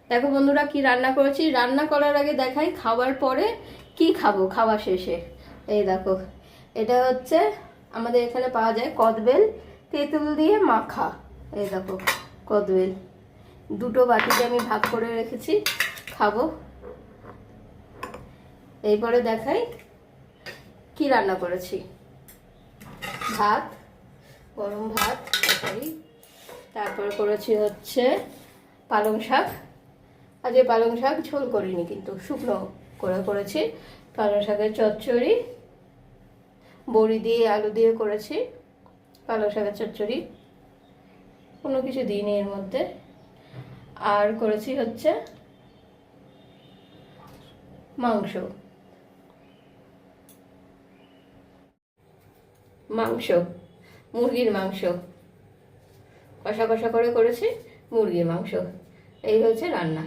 দেখো বন্ধুরা কি রান্না করেছি। রান্না করার আগে দেখাই খাবার পরে কি খাবো খাওয়া শেষে। এই দেখো, এটা হচ্ছে আমাদের এখানে পাওয়া যায় কদবেল, তেঁতুল দিয়ে মাখা। এই দেখো কদবেল, দুটো বাটিতে আমি ভাগ করে রেখেছি, খাবো। এরপরে দেখাই কি রান্না করেছি। ভাত, গরম ভাত তরকারি, তারপর করেছি হচ্ছে পালং শাক। আজকে পালং শাক ঝোল করিনি, কিন্তু শুকনো করে করেছি। পালং শাকের চচ্চড়ি, বড়ি দিয়ে আলু দিয়ে করেছি পালং শাকের চচ্চড়ি, কোনো কিছু দিইনি এর মধ্যে। আর করেছি হচ্ছে মাংস, মাংস মুরগির মাংস, কষা কষা করে করেছি মুরগির মাংস। এই হচ্ছে রান্না।